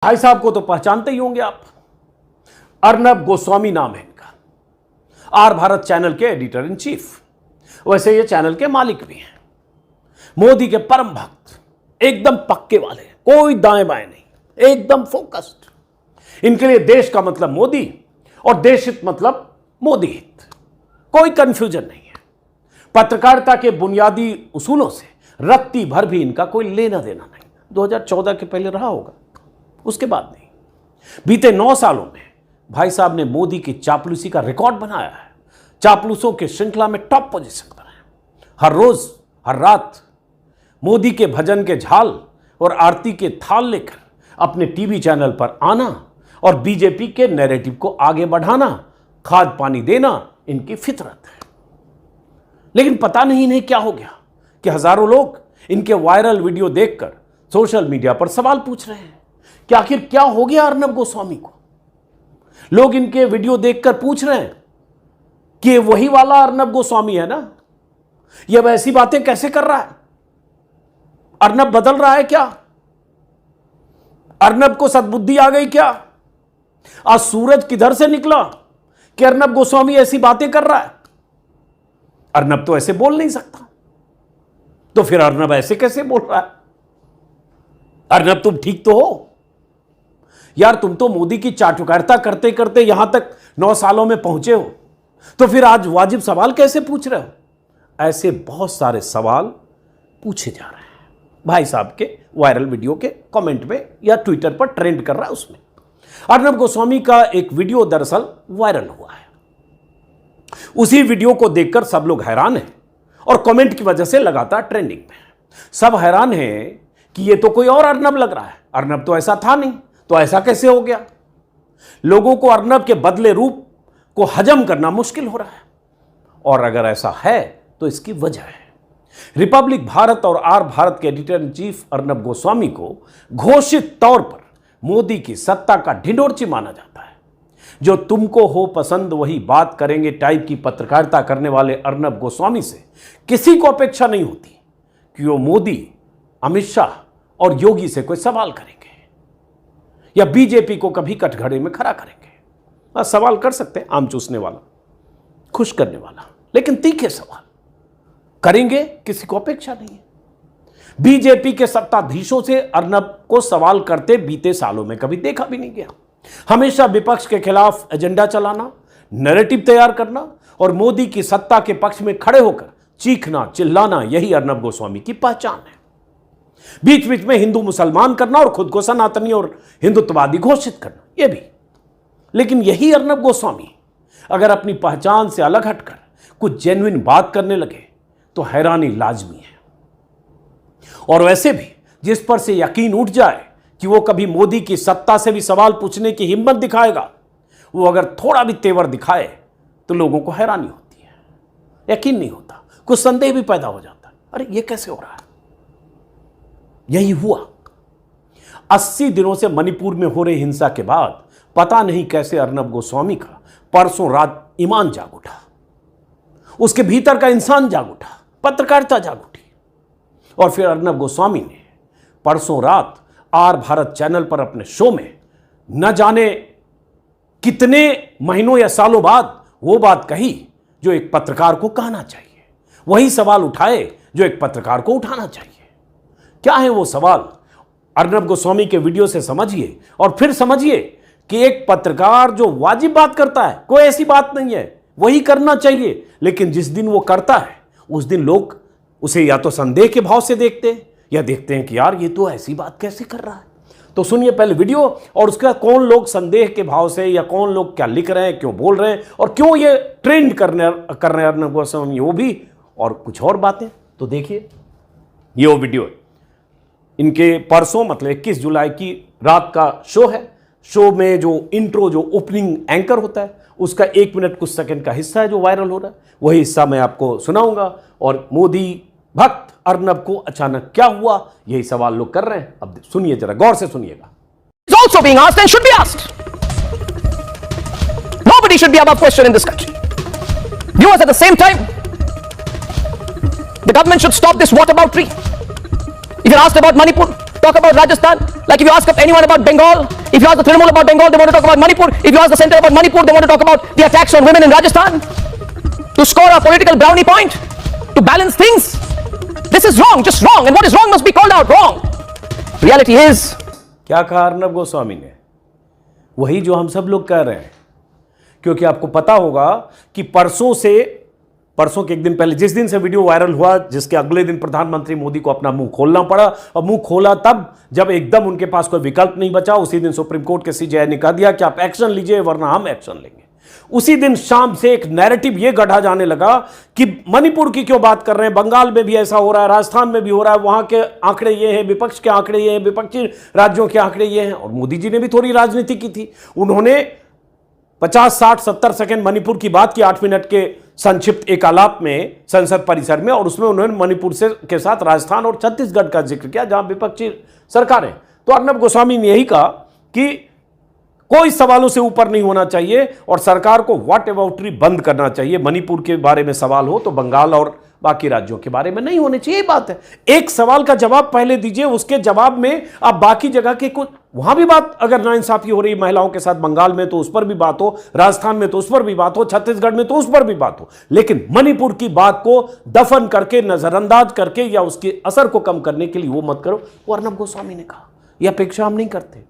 भाई साहब को तो पहचानते ही होंगे आप। अर्नब गोस्वामी नाम है इनका। आर भारत चैनल के एडिटर इन चीफ, वैसे ये चैनल के मालिक भी हैं। मोदी के परम भक्त, एकदम पक्के वाले, कोई दाएं बाएं नहीं, एकदम फोकस्ड। इनके लिए देश का मतलब मोदी और देश हित मतलब मोदी हित, कोई कंफ्यूजन नहीं है। पत्रकारिता के बुनियादी उसूलों से रत्ती भर भी इनका कोई लेना देना नहीं। 2014 के पहले रहा होगा, उसके बाद नहीं। बीते 9 सालों में भाई साहब ने मोदी की चापलूसी का रिकॉर्ड बनाया है। चापलूसों के श्रृंखला में टॉप पोजीशन पर है। हर रोज हर रात मोदी के भजन के झाल और आरती के थाल लेकर अपने टीवी चैनल पर आना और बीजेपी के नैरेटिव को आगे बढ़ाना, खाद पानी देना इनकी फितरत है। लेकिन पता नहीं इन्हें क्या हो गया कि हजारों लोग इनके वायरल वीडियो देखकर सोशल मीडिया पर सवाल पूछ रहे हैं कि आखिर क्या हो गया अर्नब गोस्वामी को। लोग इनके वीडियो देखकर पूछ रहे हैं कि वही वाला अर्नब गोस्वामी है ना, यह वैसी बातें कैसे कर रहा है? अर्नब बदल रहा है क्या? अर्नब को सद्बुद्धि आ गई क्या? आज सूरज किधर से निकला कि अर्नब गोस्वामी ऐसी बातें कर रहा है? अर्नब तो ऐसे बोल नहीं सकता, तो फिर अर्नब ऐसे कैसे बोल रहा है? अर्नब तुम ठीक तो हो यार? तुम तो मोदी की चाटुकारिता करते करते यहां तक 9 सालों में पहुंचे हो, तो फिर आज वाजिब सवाल कैसे पूछ रहे हो? ऐसे बहुत सारे सवाल पूछे जा रहे हैं भाई साहब के वायरल वीडियो के कमेंट में या ट्विटर पर ट्रेंड कर रहा है। उसमें अर्नब गोस्वामी का एक वीडियो दरअसल वायरल हुआ है। उसी वीडियो को देखकर सब लोग हैरान हैं और कमेंट की वजह से लगातार ट्रेंडिंग में है। सब हैरान हैं कि ये तो कोई और अर्नब लग रहा है, अर्नब तो ऐसा था नहीं, तो ऐसा कैसे हो गया? लोगों को अर्नब के बदले रूप को हजम करना मुश्किल हो रहा है, और अगर ऐसा है तो इसकी वजह है रिपब्लिक भारत और आर भारत के editor in chief Arnab Goswami को घोषित तौर पर मोदी की सत्ता का ढिंढोरची माना जाता है। जो तुमको हो पसंद वही बात करेंगे टाइप की पत्रकारिता करने वाले अर्नब गोस्वामी से किसी को अपेक्षा नहीं होती कि वो मोदी, अमित शाह और योगी से कोई सवाल करेंगे या बीजेपी को कभी कटघरे में खड़ा करेंगे। सवाल कर सकते हैं, आम चूसने वाला, खुश करने वाला, लेकिन तीखे सवाल करेंगे किसी को अपेक्षा नहीं है। बीजेपी के सत्ताधीशों से अर्नब को सवाल करते बीते सालों में कभी देखा भी नहीं गया। हमेशा विपक्ष के खिलाफ एजेंडा चलाना, नैरेटिव तैयार करना और मोदी की सत्ता के पक्ष में खड़े होकर चीखना चिल्लाना, यही अर्नब गोस्वामी की पहचान है। बीच बीच में हिंदू मुसलमान करना और खुद को सनातनी और हिंदुत्ववादी घोषित करना, यह भी। लेकिन यही अर्नब गोस्वामी अगर अपनी पहचान से अलग हटकर कुछ जेन्युइन बात करने लगे तो हैरानी लाजमी है। और वैसे भी जिस पर से यकीन उठ जाए कि वो कभी मोदी की सत्ता से भी सवाल पूछने की हिम्मत दिखाएगा, वो अगर थोड़ा भी तेवर दिखाए तो लोगों को हैरानी होती है, यकीन नहीं होता, कुछ संदेह भी पैदा हो जाता है। अरे ये कैसे हो रहा है? यही हुआ 80 दिनों से मणिपुर में हो रही हिंसा के बाद पता नहीं कैसे अर्नब गोस्वामी का परसों रात ईमान जाग उठा, उसके भीतर का इंसान जाग उठा, पत्रकारिता जाग उठी। और फिर अर्नब गोस्वामी ने परसों रात आर भारत चैनल पर अपने शो में न जाने कितने महीनों या सालों बाद वो बात कही जो एक पत्रकार को कहना चाहिए, वही सवाल उठाए जो एक पत्रकार को उठाना चाहिए। क्या है वो सवाल? अर्नब गोस्वामी के वीडियो से समझिए और फिर समझिए कि एक पत्रकार जो वाजिब बात करता है, कोई ऐसी बात नहीं है, वही करना चाहिए, लेकिन जिस दिन वो करता है उस दिन लोग उसे या तो संदेह के भाव से देखते हैं या देखते हैं कि यार ये तो ऐसी बात कैसे कर रहा है। तो सुनिए पहले वीडियो और उसका कौन लोग संदेह के भाव से या कौन लोग क्या लिख रहे हैं, क्यों बोल रहे हैं और क्यों ये ट्रेंड कर रहे हैं अर्नब गोस्वामी, वो भी और कुछ और बातें। तो देखिए ये वो वीडियो है इनके परसों मतलब 21 जुलाई की रात का शो है। शो में जो इंट्रो, जो ओपनिंग एंकर होता है, उसका 1 मिनट कुछ सेकंड का हिस्सा है जो वायरल हो रहा है, वही हिस्सा मैं आपको सुनाऊंगा। और मोदी भक्त अर्नब को अचानक क्या हुआ, यही सवाल लोग कर रहे हैं। अब सुनिए, जरा गौर से सुनिएगा। Also being asked and should be asked. Nobody should be above question in this country. Viewers, at the same time, the government should stop this whataboutery. If you're asked about Manipur, talk about Rajasthan. Like if you ask anyone about Bengal, if you ask the Trinamool about Bengal, they want to talk about Manipur. If you ask the center about Manipur, they want to talk about the attacks on women in Rajasthan. To score a political brownie point, to balance things. This is wrong, just wrong. And what is wrong must be called out wrong. Reality is. क्या कहा अर्नब गोस्वामी ने? वही जो हम सब लोग कह रहे हैं। क्योंकि आपको पता होगा कि परसों के एक दिन पहले, जिस दिन से वीडियो वायरल हुआ, जिसके अगले दिन प्रधानमंत्री मोदी को अपना मुंह खोलना पड़ा, और मुंह खोला तब जब एकदम उनके पास कोई विकल्प नहीं बचा। उसी दिन सुप्रीम कोर्ट के सीजेआई ने कह दिया कि आप एक्शन लीजिए वरना हम एक्शन लेंगे। उसी दिन शाम से एक नैरेटिव ये गढ़ा जाने लगा कि मणिपुर की क्यों बात कर रहे हैं, बंगाल में भी ऐसा हो रहा है, राजस्थान में भी हो रहा है, वहां के आंकड़े ये हैं, विपक्ष के आंकड़े ये हैं, विपक्षी राज्यों के आंकड़े ये हैं। और मोदी जी ने भी थोड़ी राजनीति की थी। उन्होंने 50, 60, 70 सेकंड मणिपुर की बात की 8 मिनट के संक्षिप्त एक आलाप में संसद परिसर में, और उसमें उन्होंने मणिपुर के साथ राजस्थान और छत्तीसगढ़ का जिक्र किया जहां विपक्षी सरकारें। तो अर्नब गोस्वामी ने यही कहा कि कोई सवालों से ऊपर नहीं होना चाहिए और सरकार को व्हाट एबाउटरी बंद करना चाहिए। मणिपुर के बारे में सवाल हो तो बंगाल और बाकी राज्यों के बारे में नहीं होने चाहिए। बात है, एक सवाल का जवाब पहले दीजिए, उसके जवाब में आप बाकी जगह के कुछ, वहां भी बात अगर नाइंसाफी हो रही है महिलाओं के साथ बंगाल में तो उस पर भी बात हो, राजस्थान में तो उस पर भी बात हो, छत्तीसगढ़ में तो उस पर भी बात हो, लेकिन मणिपुर की बात को दफन करके, नजरअंदाज करके या उसके असर को कम करने के लिए वो मत करो। वो अर्नब गोस्वामी ने कहा। यह अपेक्षा हम नहीं करते,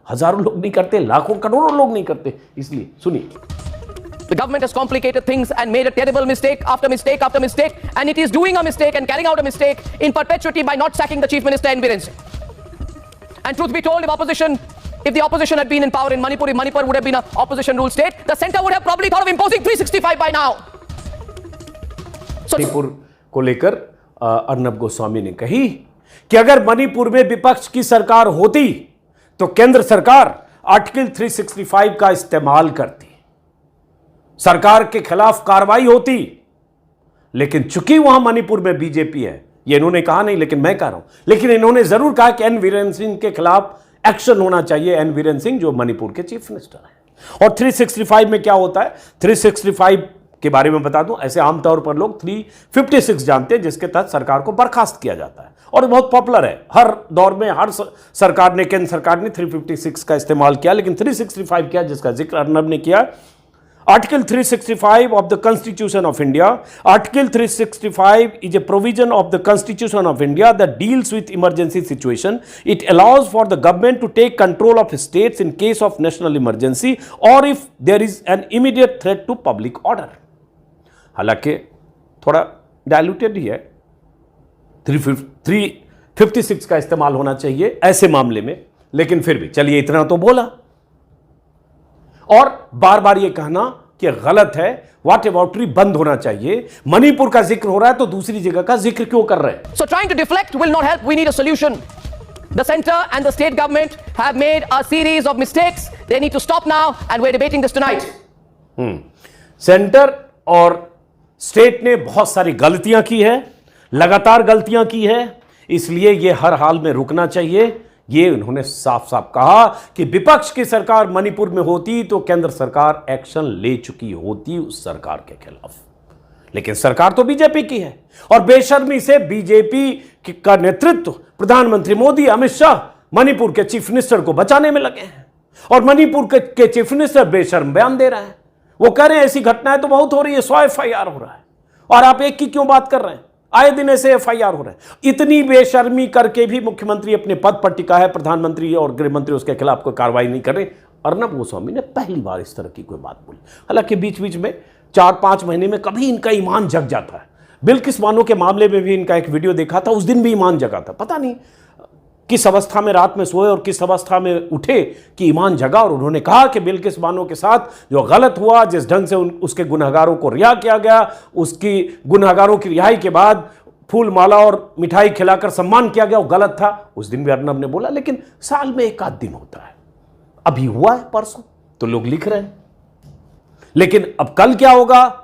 हजारों लोग नहीं करते, लाखों करोड़ों लोग नहीं करते। इसलिए सुनिए। The government has complicated things and made a terrible mistake after mistake after mistake, and it is doing a mistake and carrying out a mistake in perpetuity by not sacking the Chief Minister N. Biren Singh. And truth be told, if the opposition had been in power in Manipur, if Manipur would have been an opposition ruled state, the center would have probably thought of imposing 365 by now. Manipur को लेकर अर्नब गोस्वामी ने कही कि अगर मणिपुर में विपक्ष की सरकार होती तो केंद्र सरकार आर्टिकल 365 का इस्तेमाल करती, सरकार के खिलाफ कार्रवाई होती। लेकिन चूंकि वहां मणिपुर में बीजेपी है, ये इन्होंने कहा नहीं लेकिन मैं कह रहा हूं, लेकिन इन्होंने जरूर कहा कि एन बीरेन सिंह के खिलाफ एक्शन होना चाहिए। एन बीरेन सिंह जो मणिपुर के चीफ मिनिस्टर हैं। और 365 में क्या होता है, 365 के बारे में बता दूं, ऐसे आमतौर पर लोग 356 जानते हैं जिसके तहत सरकार को बर्खास्त किया जाता है और बहुत पॉपुलर है। हर दौर में हर सरकार ने, केंद्र सरकार ने 356 का इस्तेमाल किया, लेकिन 365 क्या जिसका जिक्र अर्नब ने किया। Article 365 of the Constitution of India. Article 365 is a provision of the Constitution of India that deals with emergency situation. It allows for the government to take control of states in case of national emergency or if there is an immediate threat to public order. हालांकि थोड़ा diluted ही है, 356 का इस्तेमाल होना चाहिए ऐसे मामले में, लेकिन फिर भी चलिए इतना तो बोला। और बार बार ये कहना कि गलत है, व्हाट एबाउटरी बंद होना चाहिए। मणिपुर का जिक्र हो रहा है तो दूसरी जगह का जिक्र क्यों कर रहे हैं? So trying to deflect will not help. We need a solution. The center and the state government have made a series of mistakes. They need to stop now, and we're debating this tonight. Centre और state ने बहुत सारी गलतियां की है, लगातार गलतियां की है, इसलिए ये हर हाल में रुकना चाहिए। ये उन्होंने साफ साफ कहा कि विपक्ष की सरकार मणिपुर में होती तो केंद्र सरकार एक्शन ले चुकी होती उस सरकार के खिलाफ, लेकिन सरकार तो बीजेपी की है और बेशर्मी से बीजेपी का नेतृत्व प्रधानमंत्री मोदी, अमित शाह मणिपुर के चीफ मिनिस्टर को बचाने में लगे हैं और मणिपुर के चीफ मिनिस्टर बेशर्म बयान दे रहे हैं। वो कह रहे हैं ऐसी घटनाएं तो बहुत हो रही है, 100 FIR हो रहा है और आप एक की क्यों बात कर रहे हैं? आए दिन ऐसे FIR हो रहे हैं। इतनी बेशर्मी करके भी मुख्यमंत्री अपने पद पर टिका है, प्रधानमंत्री और गृह मंत्री उसके खिलाफ कोई कार्रवाई नहीं कर रहे। अर्नब गोस्वामी ने पहली बार इस तरह की कोई बात बोली। हालांकि बीच बीच में 4-5 महीने में कभी इनका ईमान जग जाता है। बिल्किस बानो के मामले में भी इनका एक वीडियो देखा था, उस दिन भी ईमान जगा था। पता नहीं किस अवस्था में रात में सोए और किस अवस्था में उठे कि ईमान जगा और उन्होंने कहा कि बिल्किस बानो के साथ जो गलत हुआ, जिस ढंग से उसके गुनहगारों को रिहा किया गया, उसकी गुनहगारों की रिहाई के बाद फूल माला और मिठाई खिलाकर सम्मान किया गया, वो गलत था। उस दिन भी अर्नब ने बोला, लेकिन साल में एक आध दिन होता है, अभी हुआ है परसों तो लोग लिख रहे हैं, लेकिन अब कल क्या होगा?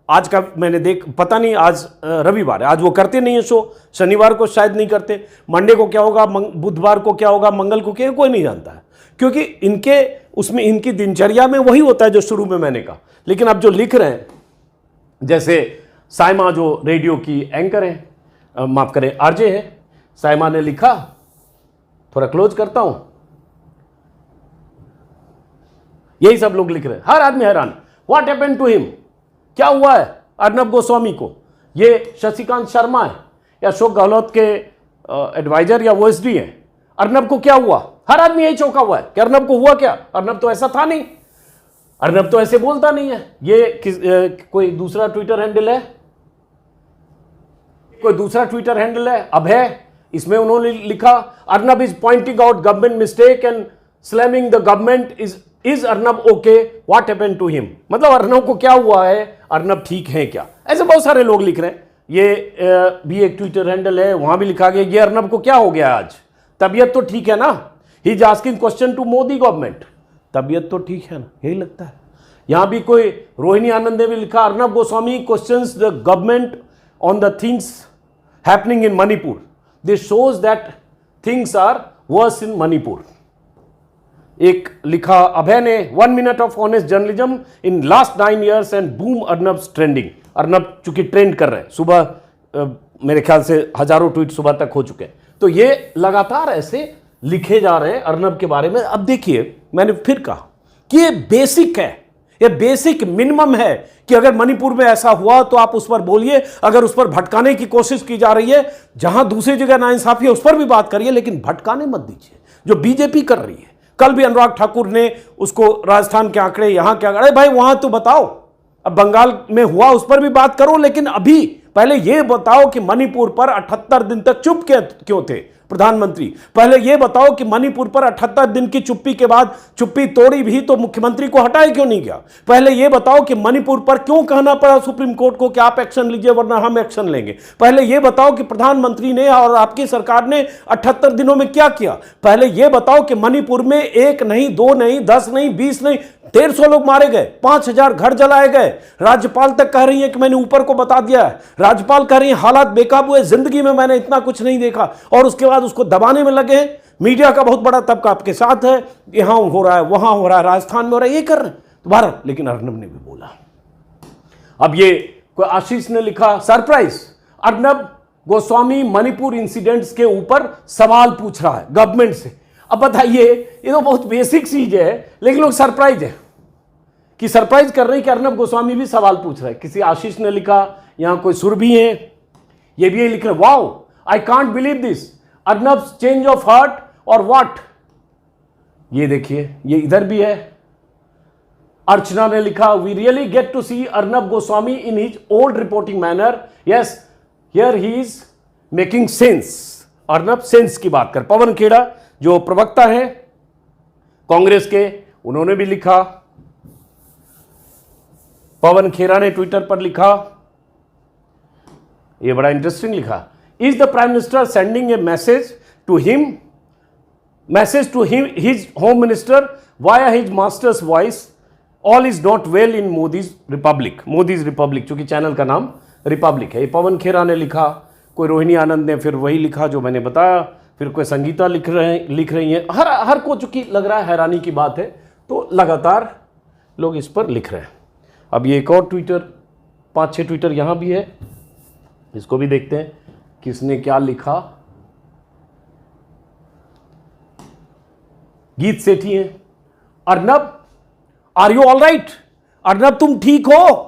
आज का मैंने पता नहीं, आज रविवार है, आज वो करते नहीं है शो, शनिवार को शायद नहीं करते, मंडे को क्या होगा, बुधवार को क्या होगा, मंगल को क्या, कोई नहीं जानता है, क्योंकि इनके उसमें इनकी दिनचर्या में वही होता है जो शुरू में मैंने कहा। लेकिन अब जो लिख रहे हैं, जैसे साइमा जो रेडियो की एंकर है, माफ करें RJ है, साइमा ने लिखा थोड़ा क्लोज करता हूं, यही सब लोग लिख रहे हैं, हर आदमी हैरान, व्हाट हैपेंड टू हिम, क्या हुआ है अर्नब गोस्वामी को। ये शशिकांत शर्मा है या अशोक गहलोत के एडवाइजर या ओएसडी है, अर्नब को क्या हुआ, हर आदमी यही चौंका हुआ है कि अर्नब को हुआ क्या, अर्नब तो ऐसा था नहीं, अर्नब तो ऐसे बोलता नहीं है। ये कोई दूसरा ट्विटर हैंडल है, कोई दूसरा ट्विटर हैंडल है अभय, इसमें उन्होंने लिखा Arnab is pointing out government mistake and slamming the government, is Arnab okay, what happened to him, मतलब अर्नब को क्या हुआ है, अर्नब ठीक है क्या, ऐसे बहुत सारे लोग लिख रहे हैं। ये भी एक ट्विटर हैंडल है, वहां भी लिखा गया ये अर्नब को क्या हो गया आज, तबीयत तो ठीक है ना, he is asking question to Modi government, तबीयत तो ठीक है ना, यही लगता है। यहां भी कोई रोहिणी आनंद ने भी लिखा Arnab Goswami questions the government on the things happening in Manipur, this shows that things are worse in Manipur. एक लिखा अभय ने 1 minute of honest journalism in last 9 years and boom Arnab trending, Arnab चूंकि ट्रेंड कर रहे हैं, सुबह मेरे ख्याल से हजारों ट्वीट सुबह तक हो चुके हैं, तो ये लगातार ऐसे लिखे जा रहे हैं अर्नब के बारे में। अब देखिए मैंने फिर कहा कि ये बेसिक है, ये बेसिक मिनिमम है कि अगर मणिपुर में ऐसा हुआ तो आप उस पर बोलिए, अगर उस पर भटकाने की कोशिश की जा रही है, जहां दूसरी जगह नाइंसाफी है उस पर भी बात करिए, लेकिन भटकाने मत दीजिए जो बीजेपी कर रही है। कल भी अनुराग ठाकुर ने उसको राजस्थान के आंकड़े, यहां के आंकड़े, भाई वहां तो बताओ, अब बंगाल में हुआ उस पर भी बात करो, लेकिन अभी पहले यह बताओ कि मणिपुर पर 78 दिन तक चुप क्यों थे प्रधानमंत्री, पहले यह बताओ कि मणिपुर पर 78 दिन की चुप्पी के बाद चुप्पी तोड़ी भी तो मुख्यमंत्री को हटाया क्यों नहीं गया, पहले यह बताओ कि मणिपुर पर क्यों कहना पड़ा सुप्रीम कोर्ट को कि आप एक्शन लीजिए वरना हम एक्शन लेंगे, पहले यह बताओ कि प्रधानमंत्री ने और आपकी सरकार ने 78 दिनों में क्या किया, पहले यह बताओ कि मणिपुर में 1 नहीं 2 नहीं 10 नहीं 20 नहीं 150 लोग मारे गए, 5000 घर जलाए गए, राज्यपाल तक कह रही है कि मैंने ऊपर को बता दिया है, राज्यपाल कह रही है हालात बेकाबू है, जिंदगी में मैंने इतना कुछ नहीं देखा, और उसके बाद उसको दबाने में लगे हैं। मीडिया का बहुत बड़ा तबका आपके साथ है, यहां हो रहा है वहां हो रहा है राजस्थान में हो रहा है, ये कर रहे हैं तो भारत, लेकिन अर्नब ने भी बोला। अब ये कोई आशीष ने लिखा सरप्राइज, अर्नब गोस्वामी मणिपुर इंसिडेंट्स के ऊपर सवाल पूछ रहा है गवर्नमेंट से। अब बताइए ये तो बहुत बेसिक चीज है, लेकिन लोग सरप्राइज है कि सरप्राइज कर रहे हैं कि अर्नब गोस्वामी भी सवाल पूछ रहा है। किसी आशीष ने लिखा, यहां कोई सुरभि है, ये भी लिख रहे, wow I can't believe this, Arnab change of heart और व्हाट, ये देखिए ये इधर भी है। अर्चना ने लिखा we really get to see Arnab Goswami in his old reporting manner, yes here he is making sense, Arnab sense की बात कर। पवन खेड़ा जो प्रवक्ता है कांग्रेस के, उन्होंने भी लिखा, पवन खेरा ने ट्विटर पर लिखा, यह बड़ा इंटरेस्टिंग लिखा, is the prime minister sending a message to him his home minister via his master's voice, all is not well in Modi's Republic, चूंकि चैनल का नाम रिपब्लिक है। पवन खेरा ने लिखा, कोई रोहिणी आनंद ने फिर वही लिखा जो मैंने बताया, फिर कोई संगीता लिख रही हैं, हर को चूंकि लग रहा है हैरानी की बात है, तो लगातार लोग इस पर लिख रहे हैं। अब ये एक और ट्विटर, 5-6 ट्विटर यहां भी है, इसको भी देखते हैं किसने क्या लिखा। गीत सेठी है, Arnab are you all right, Arnab तुम ठीक हो।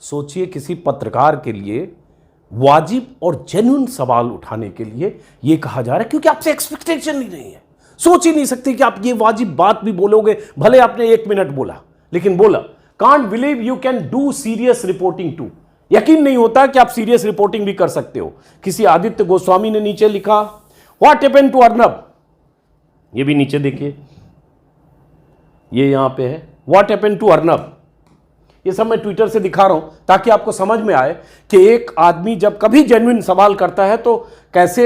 सोचिए किसी पत्रकार के लिए वाजिब और जेन्युइन सवाल उठाने के लिए यह कहा जा रहा है, क्योंकि आपसे एक्सपेक्टेशन ही नहीं है, सोच ही नहीं सकते कि आप ये वाजिब बात भी बोलोगे, भले आपने 1 मिनट बोला लेकिन बोला। Can't believe you can do serious reporting too, यकीन नहीं होता कि आप सीरियस रिपोर्टिंग भी कर सकते हो। किसी आदित्य गोस्वामी ने नीचे लिखा व्हाट हैपेंड टू अर्नब, ये भी नीचे देखिए, ये यहां पे है व्हाट हैपेंड टू अर्नब। ये सब मैं ट्विटर से दिखा रहा हूं ताकि आपको समझ में आए कि एक आदमी जब कभी जेन्युइन सवाल करता है तो कैसे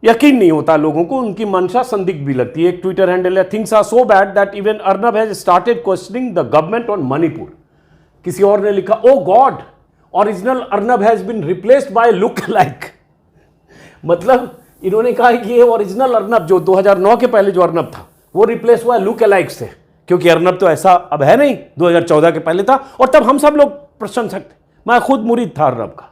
यकीन नहीं होता लोगों को, उनकी मंशा संदिग्ध भी लगती है। एक ट्विटर हैंडल है things are so bad that even Arnab has started questioning the government on Manipur. किसी और ने लिखा oh God original Arnab has been replaced by look like, मतलब इन्होंने कहा कि ये ओरिजिनल अर्नब जो 2009 के पहले जो अर्नब था वो रिप्लेस हुआ लुक अलाइक से, क्योंकि अर्नब तो ऐसा अब है नहीं, 2014 के पहले था और तब हम सब लोग प्रशंसक थे, मैं खुद मुरीद था अर्नब का।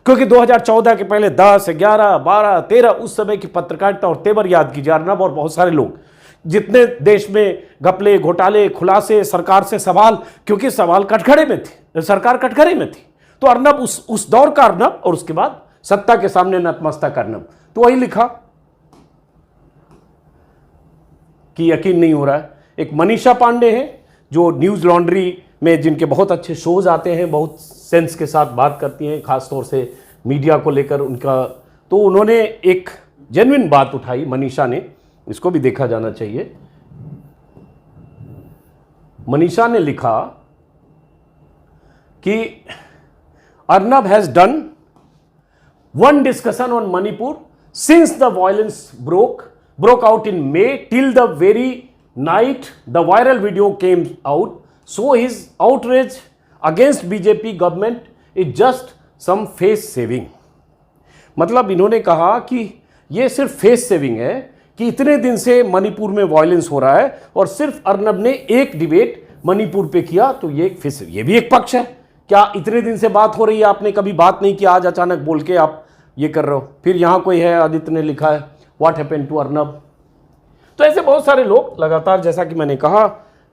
क्योंकि 2014 के पहले 10, 11, 12, 13 उस समय की पत्रकारिता और तेवर याद कीजिए। अर्नब और बहुत सारे लोग जितने देश में घपले, घोटाले, खुलासे, सरकार से सवाल, क्योंकि सवाल कटघरे में थे, सरकार कटघरे में थी, तो अर्नब उस दौर का अर्नब और उसके बाद सत्ता के सामने नतमस्तक अर्नब। तो वही लिखा कि यकीन नहीं हो रहा है। एक मनीषा पांडे है जो न्यूज़ लॉन्ड्री में, जिनके बहुत अच्छे शोज आते हैं, बहुत सेंस के साथ बात करती हैं, खासतौर से मीडिया को लेकर उनका, तो उन्होंने एक जेन्युइन बात उठाई मनीषा ने, इसको भी देखा जाना चाहिए। मनीषा ने लिखा कि Arnab has done one discussion on Manipur since the violence broke out in May till the very night the viral video came out. So his outrage against BJP government is just some face saving. मतलब इन्होंने कहा कि ये सिर्फ face saving है कि इतने दिन से मणिपुर में वायलेंस हो रहा है और सिर्फ अर्नब ने एक डिबेट मणिपुर पे किया, तो ये भी एक पक्ष है। क्या इतने दिन से बात हो रही है, आपने कभी बात नहीं किया, आज अचानक बोल के आप ये कर रहे हो। फिर यहाँ कोई है, आदित्य ने लिखा है व्हाट हैपेंड टू अर्नब। तो ऐसे बहुत सारे लोग लगातार, जैसा कि मैंने कहा,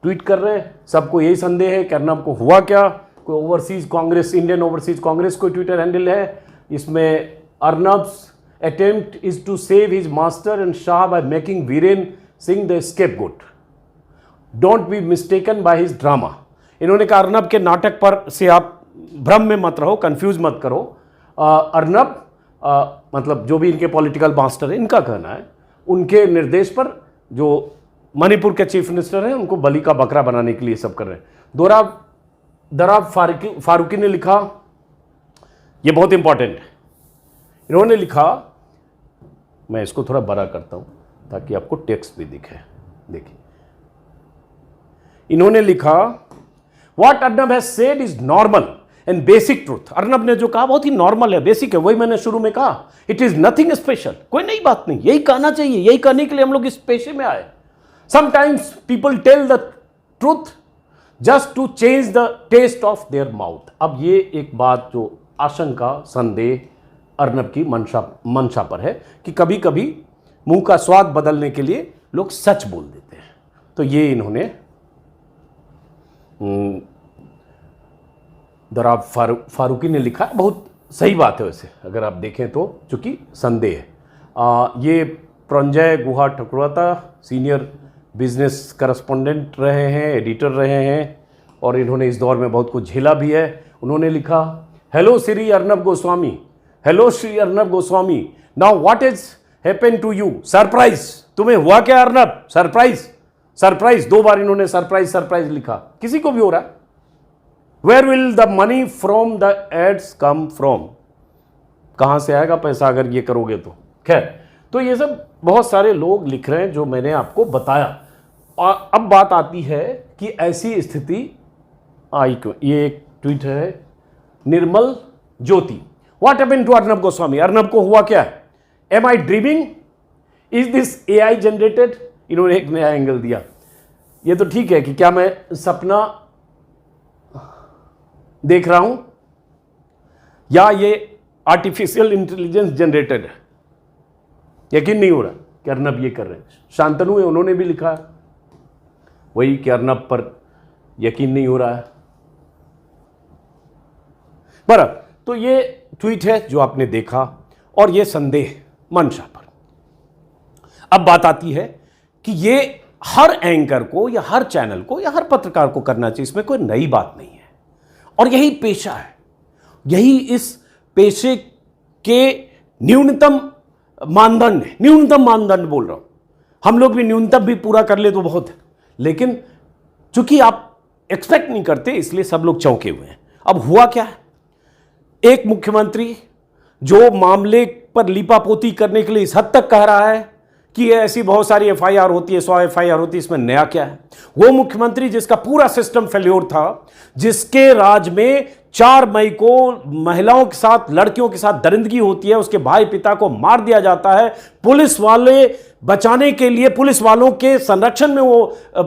ट्वीट कर रहे हैं। सबको यही संदेह है कि अर्नब को हुआ क्या। कोई overseas Congress, Indian overseas Congress कोई ट्विटर हैंडल है, इसमें Arnab's attempt is to save his master and Shah by making Biren Singh the scapegoat, don't be mistaken by his drama. इन्होंने कहा अर्नब के नाटक पर से आप भ्रम में मत रहो, कंफ्यूज मत करो। अर्नब मतलब जो भी इनके पॉलिटिकल मास्टर है, इनका कहना है उनके निर्देश पर जो मणिपुर के चीफ मिनिस्टर हैं उनको बलि का बकरा बनाने के लिए सब कर रहे हैं। दराब फारूकी ने लिखा, ये बहुत इंपॉर्टेंट है, इन्होंने लिखा, मैं इसको थोड़ा बड़ा करता हूं ताकि आपको टेक्स्ट भी दिखे, देखिए। इन्होंने लिखा what Arnab has said is normal and basic truth. Arnab ने जो कहा बहुत ही नॉर्मल है, बेसिक है, वही मैंने शुरू में कहा, इट इज नथिंग स्पेशल, कोई नई बात नहीं, यही कहना चाहिए, यही कहने के लिए हम लोग इस पेशे में आए। Sometimes people tell the truth just to change the taste of their mouth. अब ये एक बात जो आशंका, संदेह अर्नब की मंशा पर है कि कभी कभी मुंह का स्वाद बदलने के लिए लोग सच बोल देते हैं। तो ये इन्होंने दराब फारूकी ने लिखा, बहुत सही बात है वैसे अगर आप देखें तो, चूंकि संदेह है। ये प्रंजय गुहा ठकुरता सीनियर बिजनेस करस्पॉन्डेंट रहे हैं, एडिटर रहे हैं, और इन्होंने इस दौर में बहुत कुछ झेला भी है। उन्होंने लिखा, hello Shri Arnab Goswami, hello Shri Arnab Goswami, now what is happen to you, surprise, तुम्हें हुआ क्या अर्नब, सरप्राइज सरप्राइज, 2 बार इन्होंने सरप्राइज सरप्राइज लिखा, किसी को भी हो रहा है। Where will the money from the ads come from, कहां से आएगा पैसा अगर ये करोगे तो। खैर, तो ये सब बहुत सारे लोग लिख रहे हैं जो मैंने आपको बताया। और अब बात आती है कि ऐसी स्थिति आई क्यों। ये एक ट्वीट है Nirmal Jyoti, what happened to Arnab Goswami, Arnab को हुआ क्या है, am I dreaming, is this AI generated. इन्होंने एक नया एंगल दिया, ये तो ठीक है कि क्या मैं सपना देख रहा हूं या ये आर्टिफिशियल इंटेलिजेंस जनरेटेड है, यकीन नहीं हो रहा कि अर्नब ये कर रहे हैं। शांतनु है, उन्होंने भी लिखा वही कि अर्नब पर यकीन नहीं हो रहा है। बराबर, तो ये ट्वीट है जो आपने देखा और ये संदेह मंशा पर। अब बात आती है कि ये हर एंकर को या हर चैनल को या हर पत्रकार को करना चाहिए, इसमें कोई नई बात नहीं है और यही पेशा है, यही इस पेशे के न्यूनतम मानदंड है। न्यूनतम मानदंड बोल रहा हूं, हम लोग भी न्यूनतम भी पूरा कर ले तो बहुत है, लेकिन चूंकि आप एक्सपेक्ट नहीं करते इसलिए सब लोग चौंके हुए हैं। अब हुआ क्या है, एक मुख्यमंत्री जो मामले पर लीपापोती करने के लिए इस हद तक कह रहा है कि ये ऐसी बहुत सारी एफआईआर होती है, 100 एफआईआर होती है, इसमें नया क्या है। वो मुख्यमंत्री जिसका पूरा सिस्टम फेल्योर था, जिसके राज में 4 मई को महिलाओं के साथ, लड़कियों के साथ दरिंदगी होती है, उसके भाई पिता को मार दिया जाता है, पुलिस वाले बचाने के लिए, पुलिस वालों के संरक्षण में वो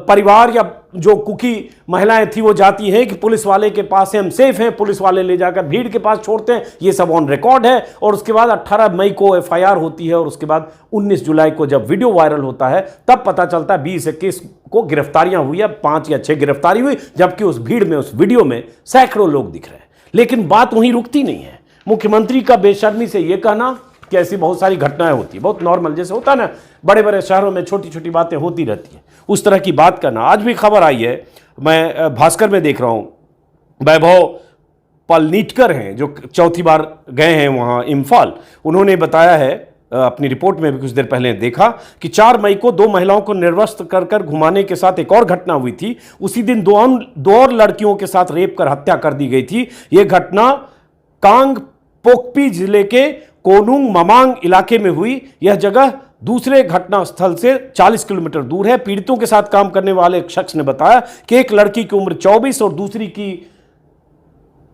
परिवार या जो कुकी महिलाएं थी वो जाती हैं कि पुलिस वाले के पास है, हम सेफ हैं, पुलिस वाले ले जाकर भीड़ के पास छोड़ते हैं, ये सब ऑन रिकॉर्ड है। और उसके बाद 18 मई को एफआईआर होती है और उसके बाद 19 जुलाई को जब वीडियो वायरल होता है तब पता चलता है 20-21 को गिरफ्तारियां हुई है, 5 या 6 गिरफ्तारी हुई, जबकि उस भीड़ में, उस वीडियो में सैकड़ों लोग दिख रहे हैं। लेकिन बात वहीं रुकती नहीं है। मुख्यमंत्री का बेशर्मी से यह कहना कि ऐसी बहुत सारी घटनाएं होती है, बहुत नॉर्मल, जैसे होता है ना बड़े बड़े शहरों में छोटी छोटी बातें होती रहती हैं, उस तरह की बात करना। आज भी खबर आई है, मैं भास्कर में देख रहा हूं, वैभव पलनीटकर हैं जो चौथी बार गए हैं वहां इम्फाल। उन्होंने बताया है अपनी रिपोर्ट में भी कुछ देर पहले देखा कि 4 मई को 2 महिलाओं को निर्वस्त्र कर घुमाने के साथ एक और घटना हुई थी। उसी दिन दो और लड़कियों के साथ रेप कर हत्या कर दी गई थी। यह घटना कांग पोकपी जिले के कोनुंग ममांग इलाके में हुई। यह जगह दूसरे घटना स्थल से 40 किलोमीटर दूर है। पीड़ितों के साथ काम करने वाले एक शख्स ने बताया कि एक लड़की की उम्र 24 और दूसरी की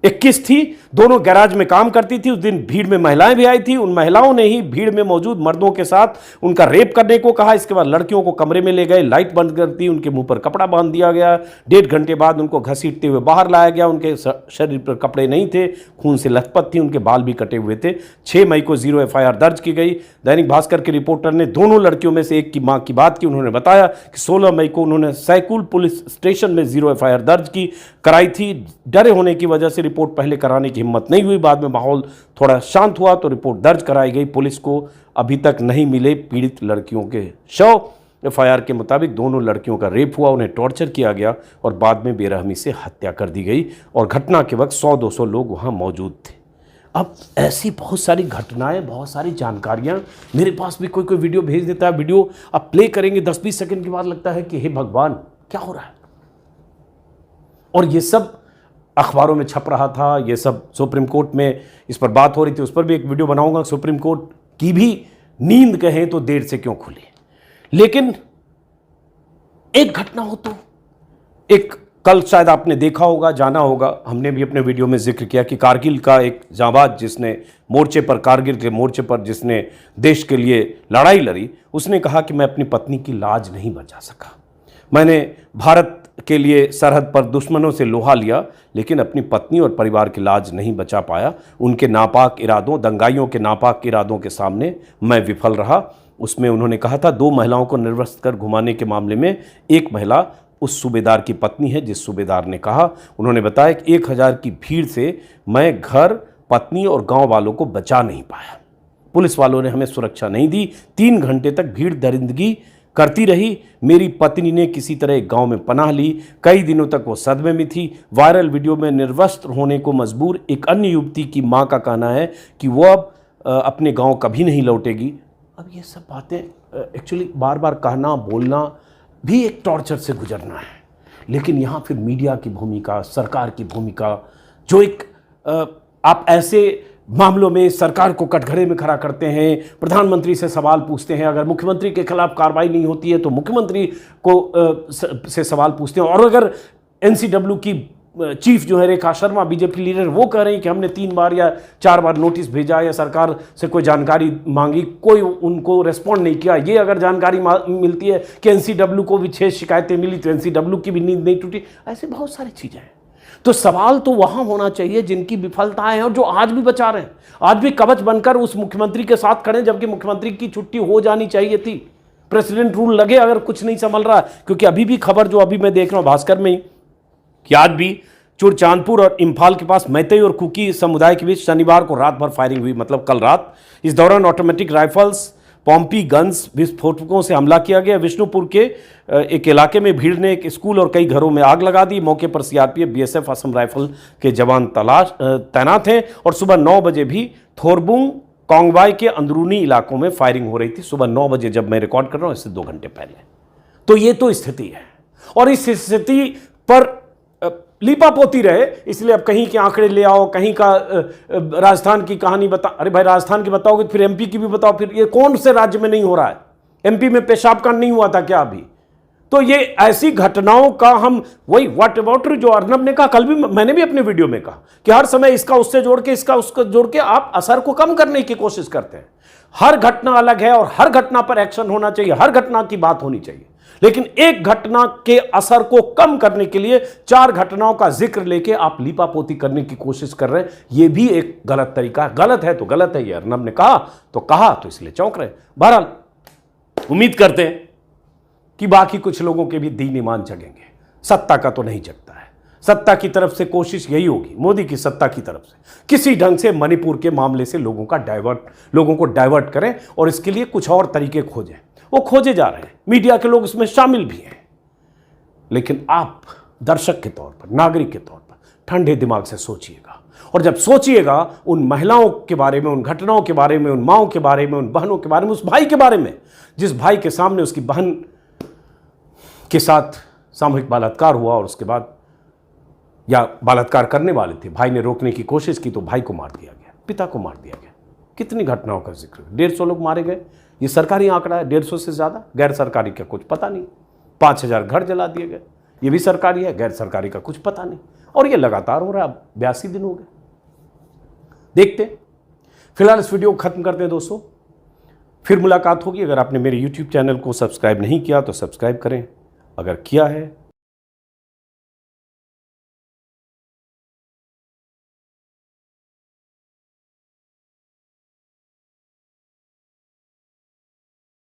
21 थी। दोनों गैराज में काम करती थी। उस दिन भीड़ में महिलाएं भी आई थी। उन महिलाओं ने ही भीड़ में मौजूद मर्दों के साथ उनका रेप करने को कहा। इसके बाद लड़कियों को कमरे में ले गए, लाइट बंद कर दी, उनके मुंह पर कपड़ा बांध दिया गया। 1.5 घंटे बाद उनको घसीटते हुए बाहर लाया गया। उनके शरीर पर कपड़े नहीं थे, खून से लथपथ थी, उनके बाल भी कटे हुए थे। 6 मई को 0 एफआईआर दर्ज की गई। दैनिक भास्कर के रिपोर्टर ने दोनों लड़कियों में से एक की मां की बात की। उन्होंने बताया कि 16 मई को उन्होंने सैकुल पुलिस स्टेशन में 0 एफआईआर दर्ज कराई थी। डरे होने की वजह से रिपोर्ट पहले कराने की हिम्मत नहीं हुई। बाद में माहौल थोड़ा शांत हुआ तो रिपोर्ट दर्ज कराई गई। पुलिस को अभी तक नहीं मिले पीड़ित लड़कियों के शव। एफआईआर के मुताबिक दोनों लड़कियों का रेप हुआ, उन्हें टॉर्चर किया गया और बाद में बेरहमी से हत्या कर दी गई। और घटना के वक्त 100-200 लोग वहां मौजूद थे। अब ऐसी बहुत सारी घटनाएं, बहुत सारी जानकारियां मेरे पास भी कोई वीडियो भेज देता है। वीडियो आप प्ले करेंगे 10-20 सेकंड के बाद लगता है कि हे भगवान क्या हो रहा है। और ये सब अखबारों में छप रहा था, ये सब सुप्रीम कोर्ट में इस पर बात हो रही थी। उस पर भी एक वीडियो बनाऊंगा। सुप्रीम कोर्ट की भी नींद कहें तो देर से क्यों खुली। लेकिन एक घटना हो तो एक, कल शायद आपने देखा होगा, जाना होगा, हमने भी अपने वीडियो में जिक्र किया कि कारगिल का एक जांबाज जिसने मोर्चे पर, कारगिल के मोर्चे पर जिसने देश के लिए लड़ाई लड़ी, उसने कहा कि मैं अपनी पत्नी की लाज नहीं बचा सका। मैंने भारत के लिए सरहद पर दुश्मनों से लोहा लिया लेकिन अपनी पत्नी और परिवार की लाज नहीं बचा पाया। उनके नापाक इरादों, दंगाइयों के नापाक इरादों के सामने मैं विफल रहा। उसमें उन्होंने कहा था 2 महिलाओं को निर्वस्त्र कर घुमाने के मामले में एक महिला उस सूबेदार की पत्नी है जिस सूबेदार ने कहा। उन्होंने बताया कि 1000 की भीड़ से मैं घर, पत्नी और गांव वालों को बचा नहीं पाया। पुलिस वालों ने हमें सुरक्षा नहीं दी। 3 घंटे तक भीड़ दरिंदगी करती रही। मेरी पत्नी ने किसी तरह एक गांव में पनाह ली। कई दिनों तक वो सदमे में थी। वायरल वीडियो में निर्वस्त्र होने को मजबूर एक अन्य युवती की मां का कहना है कि वो अब अपने गांव कभी नहीं लौटेगी। अब ये सब बातें एक्चुअली बार बार कहना, बोलना भी एक टॉर्चर से गुजरना है। लेकिन यहाँ फिर मीडिया की भूमिका, सरकार की भूमिका, जो एक आप ऐसे मामलों में सरकार को कटघरे में खड़ा करते हैं, प्रधानमंत्री से सवाल पूछते हैं। अगर मुख्यमंत्री के खिलाफ कार्रवाई नहीं होती है तो मुख्यमंत्री को से सवाल पूछते हैं। और अगर एनसीडब्ल्यू की चीफ जो है रेखा शर्मा, बीजेपी लीडर, वो कह रहे हैं कि हमने 3 बार या 4 बार नोटिस भेजा या सरकार से कोई जानकारी मांगी, कोई उनको रेस्पॉन्ड नहीं किया। ये अगर जानकारी मिलती है कि एनसीडब्ल्यू को भी 6 शिकायतें मिली तो एनसीडब्ल्यू की भी नींद नहीं टूटी। ऐसे बहुत सारी चीज़ें हैं। तो सवाल तो वहां होना चाहिए जिनकी विफलताएं हैं और जो आज भी बचा रहे हैं, आज भी कवच बनकर उस मुख्यमंत्री के साथ खड़े, जबकि मुख्यमंत्री की छुट्टी हो जानी चाहिए थी। प्रेसिडेंट रूल लगे अगर कुछ नहीं संभल रहा। क्योंकि अभी भी खबर जो अभी मैं देख रहा हूं भास्कर में कि आज भी चुरचांदपुर और इम्फाल के पास मैतेई और कुकी समुदाय के बीच शनिवार को रात भर फायरिंग हुई, मतलब कल रात। इस दौरान ऑटोमेटिक राइफल्स, पॉम्पी गन्स, विस्फोटकों से हमला किया गया। विष्णुपुर के एक इलाके में भीड़ ने एक स्कूल और कई घरों में आग लगा दी। मौके पर सीआरपीएफ, बीएसएफ, असम राइफल के जवान तैनात हैं। और सुबह 9 बजे भी थोरबुंग, कोंगवाई के अंदरूनी इलाकों में फायरिंग हो रही थी। सुबह 9 बजे जब मैं रिकॉर्ड कर रहा हूं, इससे 2 घंटे पहले। तो ये तो स्थिति है और इस स्थिति पर लीपापोती रहे, इसलिए अब कहीं के आंकड़े ले आओ, कहीं का राजस्थान की कहानी बता। अरे भाई, राजस्थान की बताओगे फिर एमपी की भी बताओ। फिर ये कौन से राज्य में नहीं हो रहा है? एमपी में पेशाब कांड नहीं हुआ था क्या अभी? तो ये ऐसी घटनाओं का हम वही व्हाट अबाउट जो अर्नब ने कहा, कल भी मैंने भी अपने वीडियो में कहा कि हर समय इसका उससे जोड़ के, इसका उसको जोड़ के आप असर को कम करने की कोशिश करते हैं। हर घटना अलग है और हर घटना पर एक्शन होना चाहिए, हर घटना की बात होनी चाहिए। लेकिन एक घटना के असर को कम करने के लिए 4 घटनाओं का जिक्र लेके आप लीपापोती करने की कोशिश कर रहे हैं। यह भी एक गलत तरीका है। गलत है तो गलत है, ये अर्नब ने कहा तो इसलिए चौंक रहे। बहरहाल उम्मीद करते हैं कि बाकी कुछ लोगों के भी दीन ईमान जगेंगे। सत्ता का तो नहीं जगता है। सत्ता की तरफ से कोशिश यही होगी, मोदी की सत्ता की तरफ से किसी ढंग से मणिपुर के मामले से लोगों को डाइवर्ट करें और इसके लिए कुछ और तरीके खोजें। वो खोजे जा रहे हैं, मीडिया के लोग इसमें शामिल भी हैं। लेकिन आप दर्शक के तौर पर, नागरिक के तौर पर ठंडे दिमाग से सोचिएगा, और जब सोचिएगा उन महिलाओं के बारे में, उन घटनाओं के बारे में, उन माओं के बारे में, उन बहनों के बारे में, उस भाई के बारे में जिस भाई के सामने उसकी बहन के साथ सामूहिक बलात्कार हुआ और उसके बाद, या बलात्कार करने वाले थे, भाई ने रोकने की कोशिश की तो भाई को मार दिया गया, पिता को मार दिया गया। कितनी घटनाओं का जिक्र, 150 लोग मारे गए, ये सरकारी आंकड़ा है। 150 से ज़्यादा, गैर सरकारी का कुछ पता नहीं। 5000 घर जला दिए गए, ये भी सरकारी है, गैर सरकारी का कुछ पता नहीं। और ये लगातार हो रहा है, 82 दिन हो गए। देखते हैं। फिलहाल इस वीडियो को खत्म करते हैं दोस्तों, फिर मुलाकात होगी। अगर आपने मेरे YouTube चैनल को सब्सक्राइब नहीं किया तो सब्सक्राइब करें, अगर किया है